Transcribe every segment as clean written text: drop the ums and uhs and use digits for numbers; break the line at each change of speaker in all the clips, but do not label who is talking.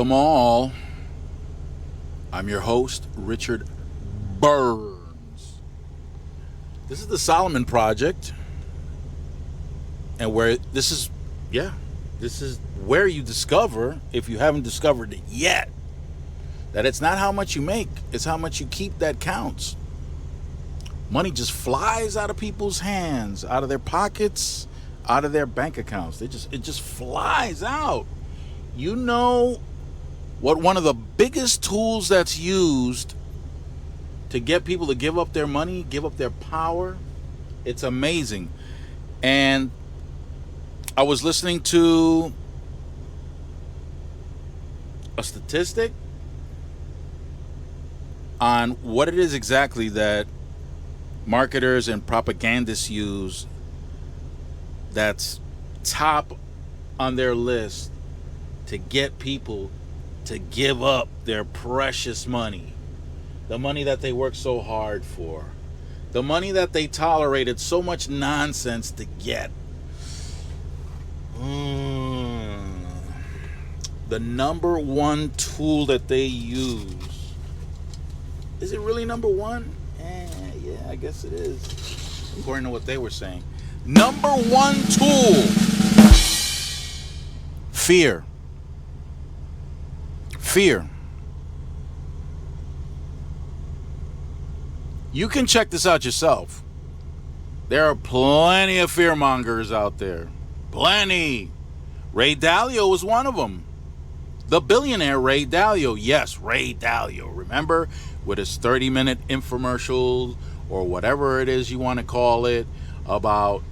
Welcome all. I'm your host, Richard Burns. This is the Solomon Project, and this is where you discover, if you haven't discovered it yet, that it's not how much you make, it's how much you keep that counts. Money just flies out of people's hands, out of their pockets, out of their bank accounts. It just flies out. You know what one of the biggest tools that's used to get people to give up their money, give up their power? It's amazing. And I was listening to a statistic on what it is exactly that marketers and propagandists use that's top on their list to get people to give up their precious money, the money that they work so hard for, the money that they tolerated so much nonsense to get. The number one tool that they use. Is it really number one? Yeah, I guess it is, according to what they were saying. Number one tool: fear. Fear. You can check this out yourself. There are plenty of fearmongers out there. Plenty. Ray Dalio was one of them. The billionaire Ray Dalio. Yes, Ray Dalio. Remember? With his 30-minute infomercial, or whatever it is you want to call it, about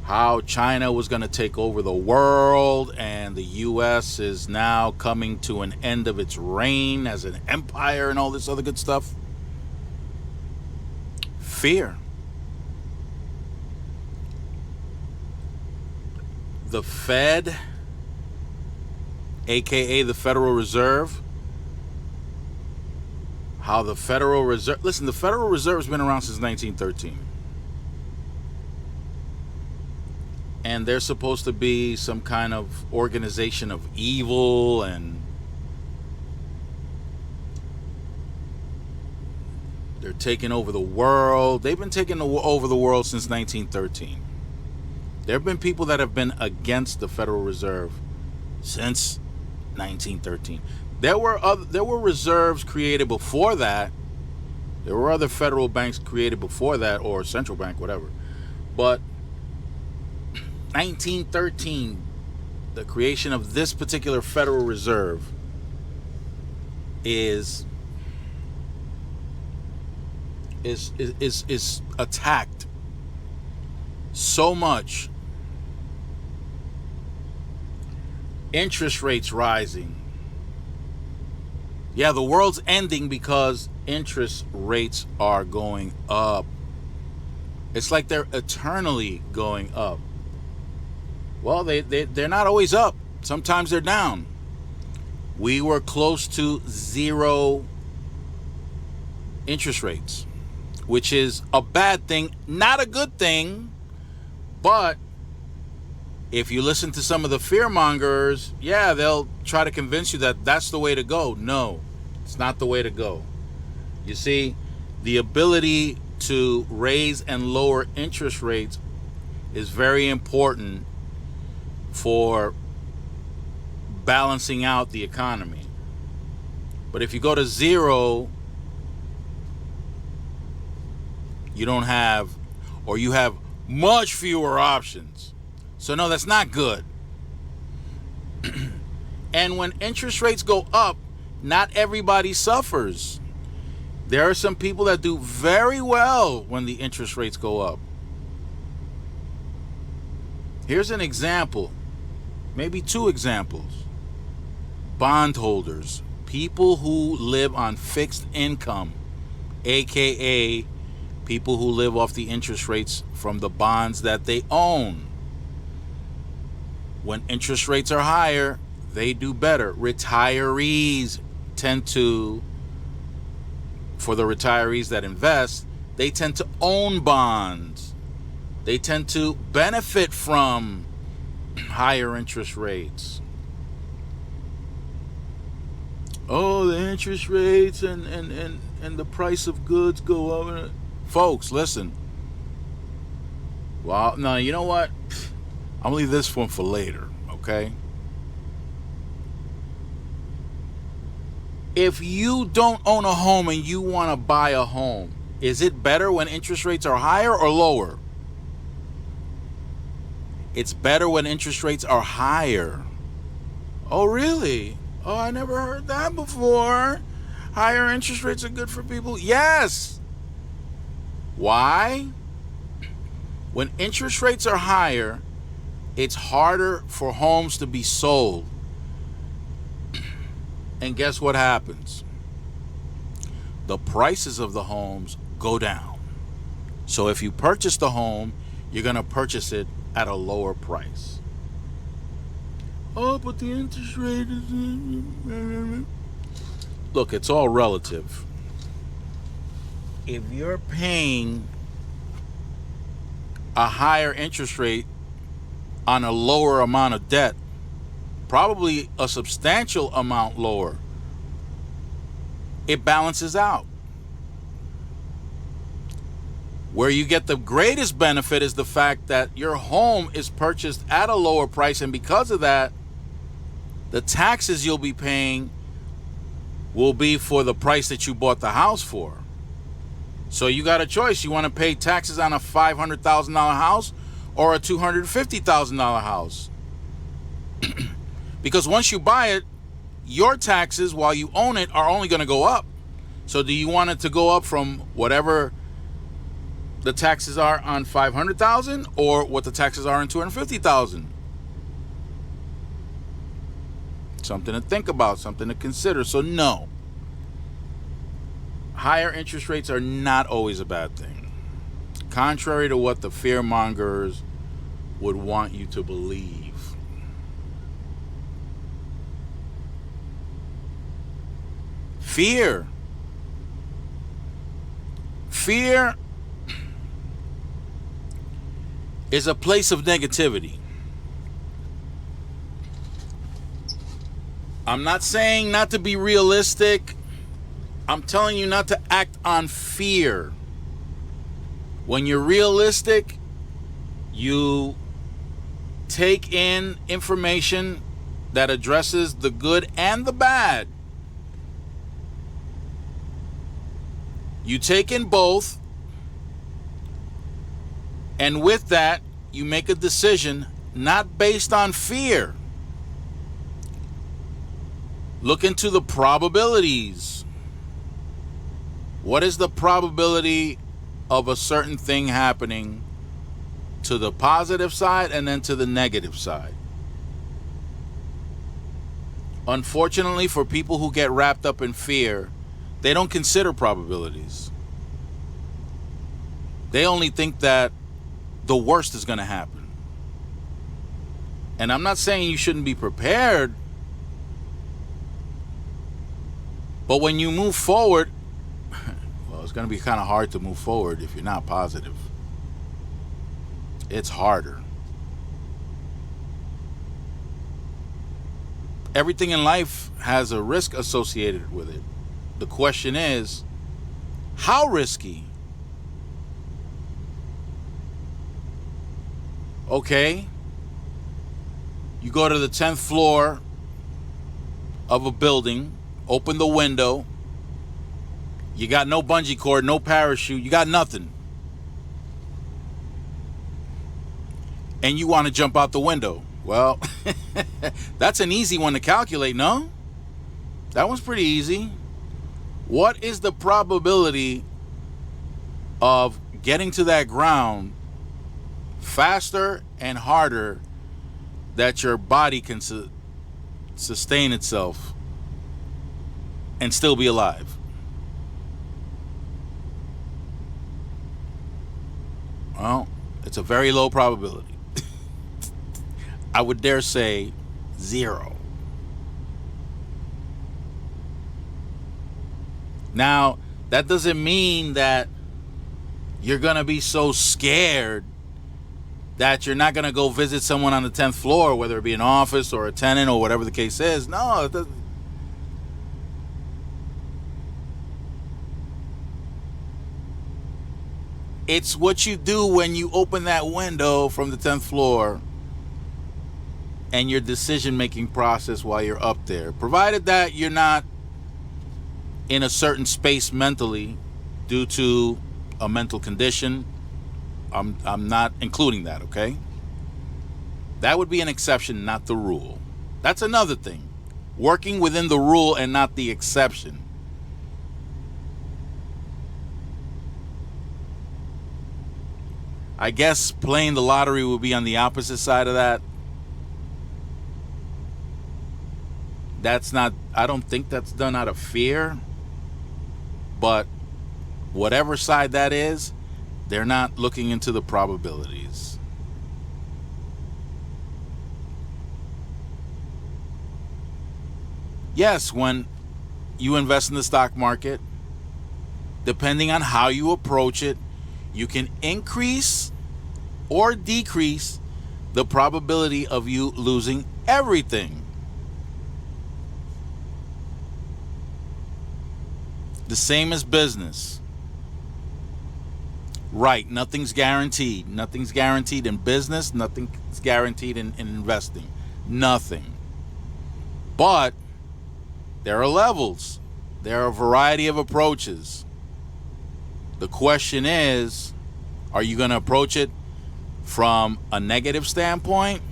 how China was going to take over the world and the U.S. is now coming to an end of its reign as an empire and all this other good stuff. Fear. The Fed, aka the Federal Reserve, how the Federal Reserve... Listen, the Federal Reserve has been around since 1913. And they're supposed to be some kind of organization of evil, and they're taking over the world. They've been taking over the world since 1913. There have been people that have been against the Federal Reserve since 1913. There were reserves created before that. There were other federal banks created before that, or central bank, whatever. But 1913, the creation of this particular Federal Reserve is attacked so much. Interest rates rising. Yeah, the world's ending because interest rates are going up. It's like they're eternally going up. Well, they're not always up. Sometimes they're down. We were close to zero interest rates, which is a bad thing, not a good thing. But if you listen to some of the fearmongers, yeah, they'll try to convince you that that's the way to go. No, it's not the way to go. You see, the ability to raise and lower interest rates is very important for balancing out the economy. But if you go to zero, you don't have, or you have much fewer options. So no, that's not good. And when interest rates go up, not everybody suffers. There are some people that do very well when the interest rates go up. Here's an example. Maybe two examples. Bondholders, people who live on fixed income, aka people who live off the interest rates from the bonds that they own. When interest rates are higher, they do better. Retirees tend to, for the retirees that invest, they tend to own bonds. They tend to benefit from higher interest rates. Oh, the interest rates and the price of goods go up. Folks, listen. Well, no, you know what? I'm gonna leave this one for later, okay? If you don't own a home and you want to buy a home, is it better when interest rates are higher or lower? It's better when interest rates are higher. Oh, really? Oh, I never heard that before. Higher interest rates are good for people? Yes. Why? When interest rates are higher, it's harder for homes to be sold. And guess what happens? The prices of the homes go down. So if you purchase the home, you're going to purchase it at a lower price. Oh, but the interest rate is... Look, it's all relative. If you're paying a higher interest rate on a lower amount of debt, probably a substantial amount lower, it balances out. Where you get the greatest benefit is the fact that your home is purchased at a lower price, and because of that, the taxes you'll be paying will be for the price that you bought the house for. So you got a choice. You want to pay taxes on a $500,000 house or a $250,000 house? Because once you buy it, your taxes while you own it are only going to go up. So do you want it to go up from whatever the taxes are on $500,000 or what the taxes are on $250,000? Something to think about, something to consider. So no, higher interest rates are not always a bad thing, contrary to what the fearmongers would want you to believe. Fear is a place of negativity. I'm not saying not to be realistic. I'm telling you not to act on fear. When you're realistic, you take in information that addresses the good and the bad. You take in both, and with that, you make a decision not based on fear. Look into the probabilities. What is the probability of a certain thing happening to the positive side and then to the negative side? Unfortunately, for people who get wrapped up in fear, they don't consider probabilities. They only think that the worst is going to happen. And I'm not saying you shouldn't be prepared, but when you move forward, well, it's going to be kind of hard to move forward if you're not positive. It's harder. Everything in life has a risk associated with it. The question is, how risky? Okay, you go to the 10th floor of a building, open the window, you got no bungee cord, no parachute, you got nothing. And you want to jump out the window. Well, that's an easy one to calculate, no? That one's pretty easy. What is the probability of getting to that ground faster and harder that your body can sustain itself and still be alive? Well, it's a very low probability. I would dare say 0. Now, that doesn't mean that you're going to be so scared that you're not going to go visit someone on the 10th floor, whether it be an office or a tenant or whatever the case is. No, It's what you do when you open that window from the 10th floor and your decision-making process while you're up there. Provided that you're not in a certain space mentally due to a mental condition, I'm not including that, okay? That would be an exception, not the rule. That's another thing. Working within the rule and not the exception. I guess playing the lottery would be on the opposite side of that. I don't think that's done out of fear. But whatever side that is, they're not looking into the probabilities. Yes, when you invest in the stock market, depending on how you approach it, you can increase or decrease the probability of you losing everything. The same as business. Right, nothing's guaranteed. Nothing's guaranteed in business. Nothing's guaranteed in investing. Nothing. But there are levels. There are a variety of approaches. The question is, are you going to approach it from a negative standpoint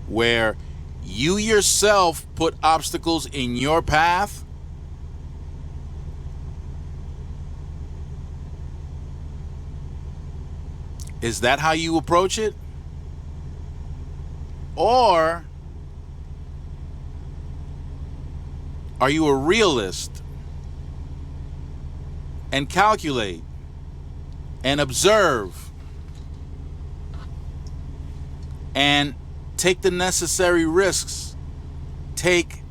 where you yourself put obstacles in your path? Is that how you approach it? Or are you a realist and calculate and observe and take the necessary risks? Take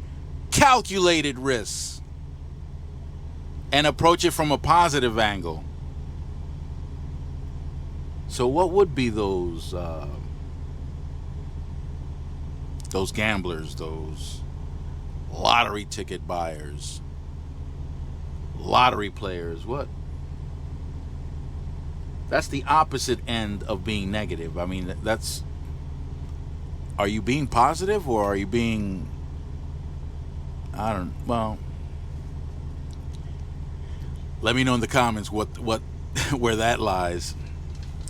calculated risks and approach it from a positive angle. So what would be those gamblers, those lottery ticket buyers, lottery players? What? That's the opposite end of being negative. I mean, are you being positive or are you being, well, let me know in the comments what where that lies.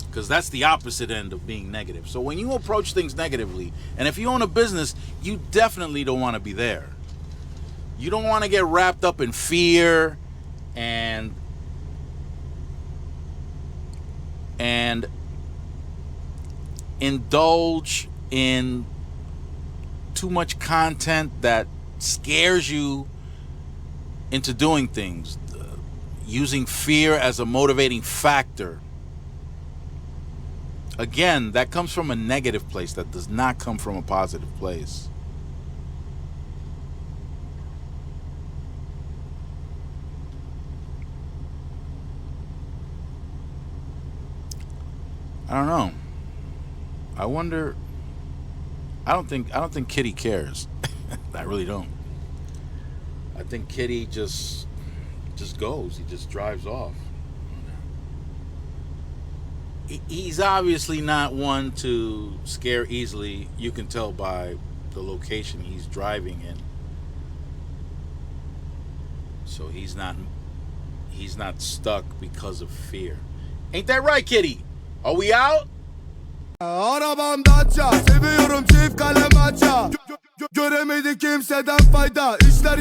Because that's the opposite end of being negative. So when you approach things negatively, and if you own a business, you definitely don't want to be there. You don't want to get wrapped up in fear and indulge in too much content that scares you into doing things, using fear as a motivating factor. Again, that comes from a negative place. That does not come from a positive place. I don't know. I wonder. I don't think Kitty cares. I really don't. I think Kitty just goes. He just drives off. He's obviously not one to scare easily. You can tell by the location he's driving in. So he's not stuck because of fear. Ain't that right, Kitty? Are we out?
Arabam Dacia, seviyorum çift kalem maça. Göremedi kimseden fayda. İşler